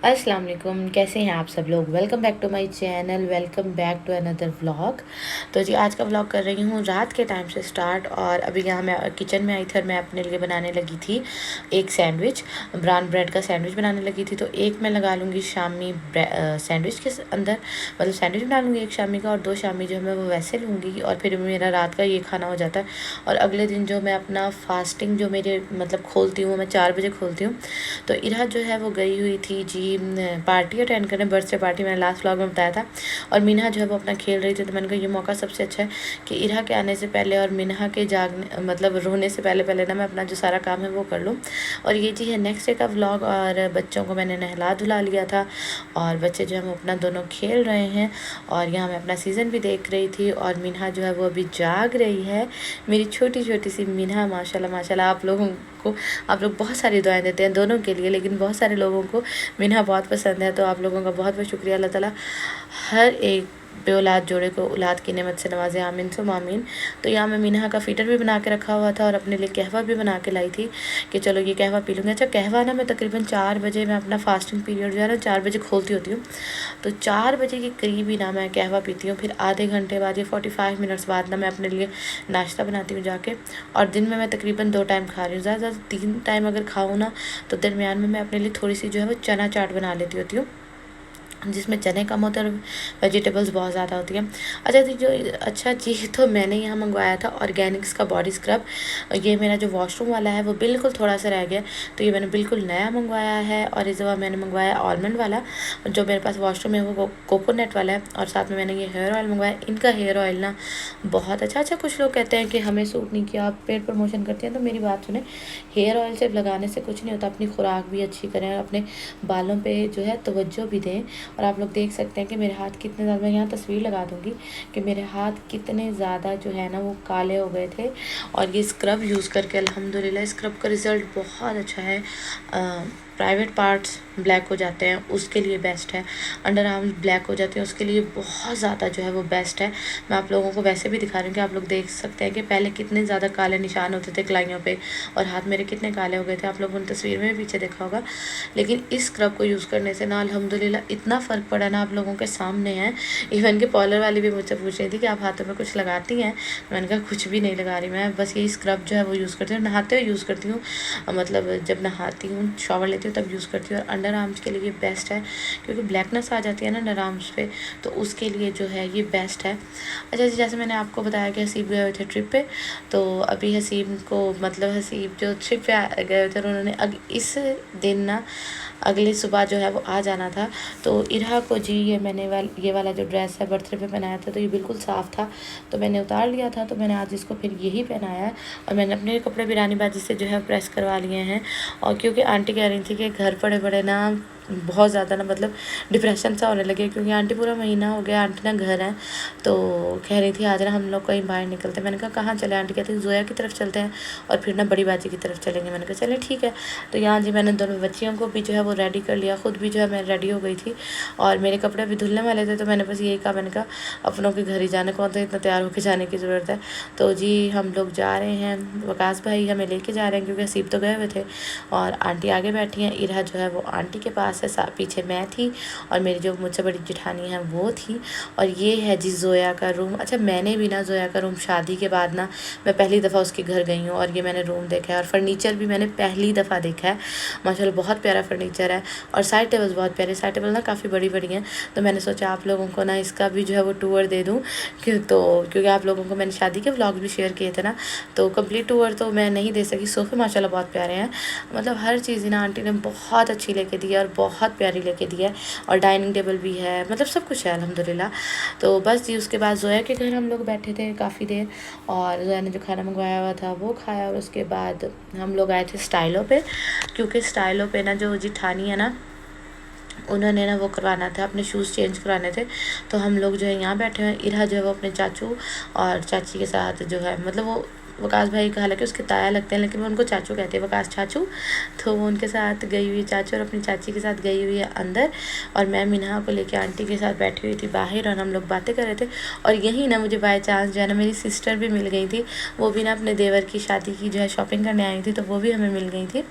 अस्सलाम वालेकुम, कैसे हैं आप सब लोग। Welcome back to my channel, welcome back to another vlog. तो जी आज का व्लॉग कर रही हूँ रात के टाइम से स्टार्ट। और अभी यहाँ मैं किचन में आई थी और मैं अपने लिए बनाने लगी थी एक सैंडविच, ब्राउन ब्रेड का सैंडविच बनाने लगी थी। तो एक मैं लगा लूँगी शामी सैंडविच के अंदर, मतलब सैंडविच बना लूँगी एक शामी का, और 2 शामी जो है मैं वो वैसे लूँगी। और फिर मेरा रात का ये खाना हो जाता है। और अगले दिन जो मैं अपना फास्टिंग जो मेरे मतलब खोलती हूँ, मैं 4 बजे खोलती हूँ। तो इरा जो है वो गई हुई थी जी पार्टी अटेंड करने, बर्थडे पार्टी, मैंने लास्ट व्लॉग में बताया था। और मिन्हा जो है वो अपना खेल रही थी। तो मैंने कहा ये मौका सबसे अच्छा है कि इरा के आने से पहले और मिन्हा के जागने मतलब रोने से पहले पहले ना मैं अपना जो सारा काम है वो कर लूँ। और ये जी है नेक्स्ट डे का व्लॉग। और बच्चों को मैंने नहला धुला लिया था और बच्चे जो है वो अपना दोनों खेल रहे हैं। और यहाँ मैं अपना सीज़न भी देख रही थी। और मिन्हा जो है वो अभी जाग रही है, मेरी छोटी छोटी सी मिन्हा। माशाल्लाह माशाल्लाह। आप लोग बहुत सारी दुआएं देते हैं दोनों के लिए, लेकिन बहुत सारे लोगों को मिन्हा बहुत पसंद है। तो आप लोगों का बहुत बहुत शुक्रिया। अल्लाह ताला हर एक बे औलाद जोड़े को औलाद की नेमत से नवाजे, आमीन सुम आमीन। तो यहाँ मैं मिन्हा का फ़ीटर भी बना के रखा हुआ था और अपने लिए कहवा भी बना के लाई थी कि चलो ये कहवा पी लूँगी। अच्छा कहवा ना मैं तकरीबन 4 बजे, मैं अपना फास्टिंग पीरियड जो है ना 4 बजे खोलती होती हूँ। तो 4 बजे के करीब ही ना मैं कहवा पीती हूँ। फिर आधे घंटे बाद या 45 मिनट्स बाद ना मैं अपने लिए नाश्ता बनाती हूँ जाके। और दिन में मैं तकरीबन 2 टाइम खा रही हूँ, ज़्यादा 3 टाइम अगर खाऊँ ना तो दरमियान में मैं अपने लिए थोड़ी सी जो है वो चना चाट बना लेती होती हूँ, जिसमें चने कम होते हैं और वेजिटेबल्स बहुत ज़्यादा होती हैं। अच्छा जी, तो मैंने यहाँ मंगवाया था ऑर्गेनिक्स का बॉडी स्क्रब। ये मेरा जो वॉशरूम वाला है वो बिल्कुल थोड़ा सा रह गया, तो ये मैंने बिल्कुल नया मंगवाया है। और इस दफ़ा मैंने मंगवाया आलमंड वाला, जो मेरे पास वॉशरूम है वो कोकोनट वाला है। और साथ में मैंने ये हेयर ऑयल मंगवाया। इनका हेयर ऑयल ना बहुत अच्छा। कुछ लोग कहते हैं कि हमें सूट नहीं किया, आप पेड प्रमोशन करते हैं, तो मेरी बात सुने, हेयर ऑयल सिर्फ लगाने से कुछ नहीं होता। अपनी खुराक भी अच्छी करें और अपने बालों पे जो है तवज्जो भी दें। और आप लोग देख सकते हैं कि मेरे हाथ कितने ज़्यादा, मैं यहाँ तस्वीर लगा दूँगी कि मेरे हाथ कितने ज़्यादा जो है ना वो काले हो गए थे। और ये स्क्रब यूज़ करके अल्हम्दुलिल्लाह स्क्रब का रिज़ल्ट बहुत अच्छा है। प्राइवेट पार्ट्स ब्लैक हो जाते हैं उसके लिए बेस्ट है, अंडर आर्म्स ब्लैक हो जाते हैं उसके लिए बहुत ज़्यादा जो है वो बेस्ट है। मैं आप लोगों को वैसे भी दिखा रही हूँ कि आप लोग देख सकते हैं कि पहले कितने ज़्यादा काले निशान होते थे कलाइयों पे, और हाथ मेरे कितने काले हो गए थे। आप लोगों ने तस्वीर में भी पीछे देखा होगा। लेकिन इस स्क्रब को यूज़ करने से ना अल्हम्दुलिल्लाह इतना फ़र्क पड़ा ना, आप लोगों के सामने है। इवन के पार्लर वाली भी मुझसे पूछ रही थी कि आप हाथों में कुछ लगाती हैं। मैंने कहा कुछ भी नहीं लगा रही, मैं बस यही स्क्रब जो है वो यूज़ करती हूँ, नहाते हुए यूज़ करती हूँ। मतलब जब नहाती हूँ, शॉवर लेती हूँ तब यूज़ करती हूँ। और अंडर आर्म्स के लिए बेस्ट है क्योंकि ब्लैकनेस आ जाती है ना अंडर आर्म्स पे, तो उसके लिए जो है ये बेस्ट है। अच्छा जी, जैसे मैंने आपको बताया कि हसीब गए हुए थे ट्रिप पे, तो अभी हसीब को मतलब हसीब जो ट्रिप पे गए थे उन्होंने इस दिन ना अगली सुबह जो है वो आ जाना था। तो इरहा को जी ये वाला जो ड्रेस है बर्थडे पे पहनाया था, तो ये बिल्कुल साफ़ था, तो मैंने उतार लिया था। तो मैंने आज इसको फिर यही पहनाया है। और मैंने अपने कपड़े भी रानी बाजी से जो है प्रेस करवा लिए हैं। और क्योंकि आंटी कह रही थी कि घर पड़े पड़े ना बहुत ज़्यादा ना मतलब डिप्रेशन सा होने लगे, क्योंकि आंटी पूरा महीना हो गया आंटी ना घर है। तो कह रही थी आज ना हम लोग कहीं बाहर निकलते हैं। मैंने कहा कहाँ चले। आंटी कहती जोया की तरफ चलते हैं और फिर ना बड़ी बाजी की तरफ चलेंगे। मैंने कहा चले ठीक है। तो यहाँ जी मैंने दोनों बच्चियों को भी जो है वो रेडी कर लिया, ख़ुद भी जो है मैं रेडी हो गई थी। और मेरे कपड़े भी धुलने वाले थे, तो मैंने बस यही कहा, मैंने कहा अपनों के घर ही जाने को, तो इतना तैयार होकर जाने की ज़रूरत है। तो जी हम लोग जा रहे हैं, वकास भाई हमें लेके जा रहे हैं क्योंकि हसीब तो गए हुए थे। और आंटी आगे बैठी हैं, इरा जो है वो आंटी के पास है, पीछे मैं थी और मेरी जो मुझसे बड़ी जेठानी है वो थी। और ये है जी जोया का रूम। अच्छा मैंने भी ना जोया का रूम शादी के बाद ना मैं पहली दफ़ा उसके घर गई हूँ और ये मैंने रूम देखा है। और फर्नीचर भी मैंने पहली दफ़ा देखा है। माशाल्लाह बहुत प्यारा फर्नीचर है और साइड टेबल्स बहुत प्यारे, साइड टेबल ना काफ़ी बड़ी बड़ी हैं। तो मैंने सोचा आप लोगों को ना इसका भी जो है वो टूर दे दूँ, क्योंकि आप लोगों को मैंने शादी के व्लॉग भी शेयर किए थे ना, तो कंप्लीट टूर तो मैं नहीं दे सकी। सोफ़े माशाल्लाह बहुत प्यारे हैं, मतलब हर चीज़ ना आंटी ने बहुत अच्छी लेके दी है और बहुत प्यारी लेके दी है। और डाइनिंग टेबल भी है, मतलब सब कुछ है अल्हम्दुलिल्लाह। तो बस जी उसके बाद जोया के घर हम लोग बैठे थे काफ़ी देर, और जोया ने जो खाना मंगवाया हुआ था वो खाया। और उसके बाद हम लोग आए थे स्टाइलों पे, क्योंकि स्टाइलों पे ना जो जिठानी है ना उन्होंने ना वो करवाना था, अपने शूज़ चेंज करवाने थे। तो हम लोग जो है यहाँ बैठे हैं। इरा जो है वो अपने चाचू और चाची के साथ जो है मतलब वो वकास भाई का, हालांकि उसके ताया लगते हैं लेकिन वो उनको चाचू कहते हैं, वकास चाचू। तो वो उनके साथ गई हुई, चाचू और अपनी चाची के साथ गई हुई है अंदर, और मैं मिन्हा को लेके आंटी के साथ बैठी हुई थी बाहर, और हम लोग बातें कर रहे थे। और यही ना मुझे बाय चांस जो है ना मेरी सिस्टर भी मिल गई थी, वो भी ना अपने देवर की शादी की जो है शॉपिंग करने आई थी, तो वो भी हमें मिल गई थी।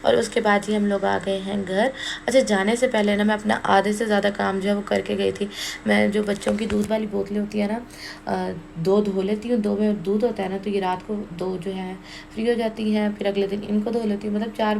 और उसके बाद ही हम लोग आ गए हैं घर। अच्छा, जाने से पहले ना मैं अपना आधे से ज़्यादा काम जो है वो करके गई थी। मैं जो बच्चों की दूध वाली बोतलें होती है ना, 2 धो लेती हूँ, 2 में दूध होता है ना, तो ये रात को 2 जो है फ्री हो जाती हैं, फिर अगले दिन इनको धो लेती हूँ। मतलब 4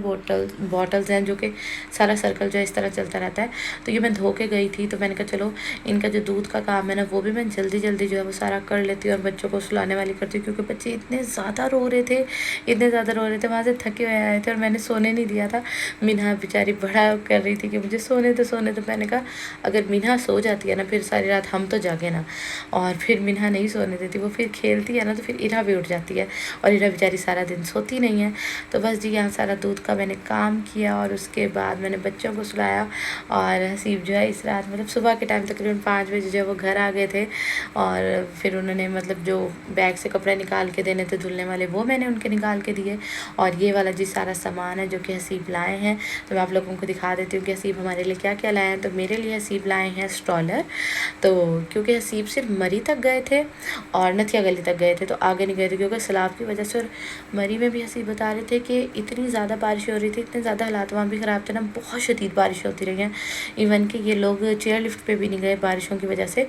बॉटल्स हैं, जो कि सारा सर्कल जो है इस तरह चलता रहता है। तो ये मैं धो के गई थी, तो मैंने कहा चलो इनका जो दूध का काम है ना, वो भी मैं जल्दी जल्दी जो है वो सारा कर लेती हूँ, और बच्चों को सुलाने वाली करती हूँ, क्योंकि बच्चे इतने ज़्यादा रो रहे थे, इतने ज़्यादा रो रहे थे, वहाँ से थके हुए आए थे, और मैंने सोने नहीं दिया था। मिन्हा बेचारी बड़ा कर रही थी कि मुझे सोने दो सोने दो। मैंने कहा अगर मिन्हा सो जाती है ना, फिर सारी रात हम तो जागे ना, और फिर मिन्हा नहीं सोने देती, वो फिर खेलती है ना, तो फिर इरा भी उठ जाती है, और इरा बेचारी सारा दिन सोती नहीं है। तो बस जी, यहाँ सारा दूध का मैंने काम किया, और उसके बाद मैंने बच्चों को सुलाया। और हसीब जो है इस रात, मतलब सुबह के टाइम तकरीबन 5 बजे जो है वो घर आ गए थे, और फिर उन्होंने मतलब जो बैग से कपड़े निकाल के देने थे धुलने वाले, वो मैंने उनके निकाल के दिए। और ये वाला जी सारा सामान है जो कि हसीब लाए हैं, तो मैं आप लोगों को दिखा देती हूँ कि हसीब हमारे लिए क्या क्या लाए हैं। तो मेरे लिए हसीब लाए हैं स्ट्रॉलर, तो क्योंकि हसीब सिर्फ मरी तक गए थे और नथिया गली तक गए थे, तो आगे नहीं गए थे क्योंकि सैलाब की वजह से। और मरी में भी हसीब बता रहे थे कि इतनी ज़्यादा बारिश हो रही थी, इतने ज़्यादा हालात वहाँ भी ख़राब थे ना, बहुत शदीद बारिश होती रही हैं, इवन कि ये लोग चेयर लिफ्ट पे भी नहीं गए बारिशों की वजह से।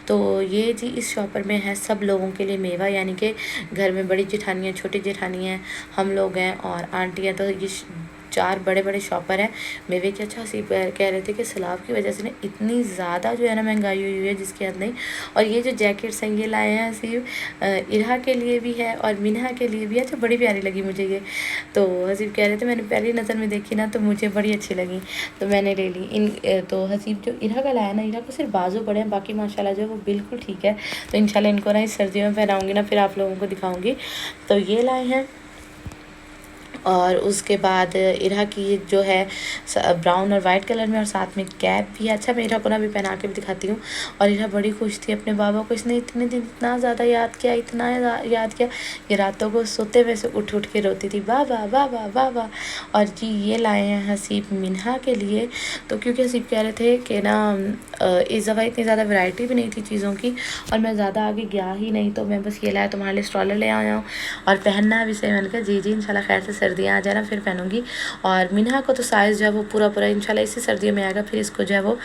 तो ये जी इस शॉपर में है सब लोगों के लिए मेवा, यानी कि घर में बड़ी जेठानियाँ, छोटी जेठानियाँ, हम लोग हैं और आंटियाँ, तो ये 4 बड़े बड़े शॉपर हैं मेवे के। अच्छा, हसीब कह रहे थे कि सैलाब की वजह से ना इतनी ज़्यादा जो है ना महंगाई हुई है जिसकी हद नहीं। और ये जो जैकेट्स हैं ये लाए हैं हसीब, इरहा के लिए भी है और मिन्हा के लिए भी है। अच्छा, बड़ी प्यारी लगी मुझे ये, तो हसीब कह रहे थे मैंने पहली नज़र में देखी ना तो मुझे बड़ी अच्छी लगी, तो मैंने ले ली इन। तो हसीब जो इरहा का लाया ना, इरहा को सिर्फ बाजू पड़े हैं, बाकी माशाल्लाह जो है वो बिल्कुल ठीक है। तो इंशाल्लाह इनको ना इस सर्दियों में पहनाऊँगी ना, फिर आप लोगों को दिखाऊँगी। तो ये लाए हैं। और उसके बाद इरहा की जो है ब्राउन और वाइट कलर में, और साथ में कैप भी है। अच्छा, मैं इरहा को ना भी पहना के भी दिखाती हूँ। और इरहा बड़ी खुश थी अपने बाबा को, इसने इतने दिन इतना ज़्यादा याद किया, इतना याद किया, ये रातों को सोते हुए से उठ उठ के रोती थी, बाबा बाबा बाबा। और जी ये लाए हैं हसीब मिन्हा के लिए, तो क्योंकि हसीब कह रहे थे कि ना इस दफ़ा इतनी ज़्यादा वैरायटी भी नहीं थी चीज़ों की, और मैं ज़्यादा आगे गया ही नहीं, तो मैं बस ये लाया, तुम्हारे लिए स्ट्रॉलर ले आया हूँ और पहनना भी सही। मैंने कहा जी जी इंशाल्लाह खैर से सर्दियाँ आ जाए ना फिर पहनूंगी। और मिन्हा को तो साइज़ जो है वो पूरा पूरा इंशाल्लाह इसी सर्दियों में आएगा, फिर इसको जो है वो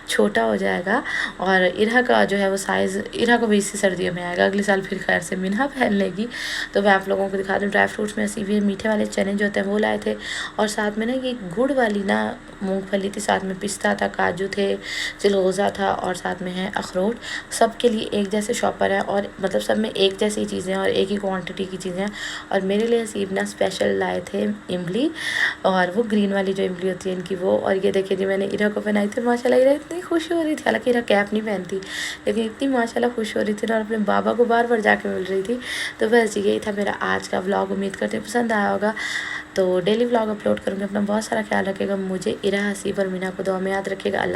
छोटा हो जाएगा। और इरहा का जो है वो साइज़, इरहा को भी इसी सर्दियों में आएगा, अगले साल फिर खैर से मिन्हा पहन लेगी। तो मैं आप लोगों को दिखा दूँ, ड्राई फ्रूट्स में ऐसी भी मीठे वाले चने जो होते हैं वो लाए थे, और साथ में ना ये गुड़ वाली ना मूंगफली थी, साथ में पिस्ता था, काजू थे, चिलगोज़ा था, और साथ में है अखरोट। सब के लिए एक जैसे शॉपर है, और मतलब सब में एक जैसी चीज़ें और एक ही क्वांटिटी की चीज़ें। और मेरे लिए हसीब ना स्पेशल लाए थे इमली, और वो ग्रीन वाली जो इमली होती है इनकी वो। और ये देखिए जी मैंने इरा को पहनाई थी, माशाल्लाह इरा इतनी खुश हो रही थी, हालांकि इरा कैप नहीं पहनती लेकिन इतनी माशाल्लाह खुश हो रही थी ना, और अपने बाबा को बार बार जाके मिल रही थी। तो बस यही था मेरा आज का व्लॉग, उम्मीद करते पसंद आया होगा। तो डेली व्लॉग अपलोड करूँगी, अपना बहुत सारा ख्याल रखेगा, मुझे इरा, हसीब और मीना को दुआ में याद रखेगा। अल्लाह।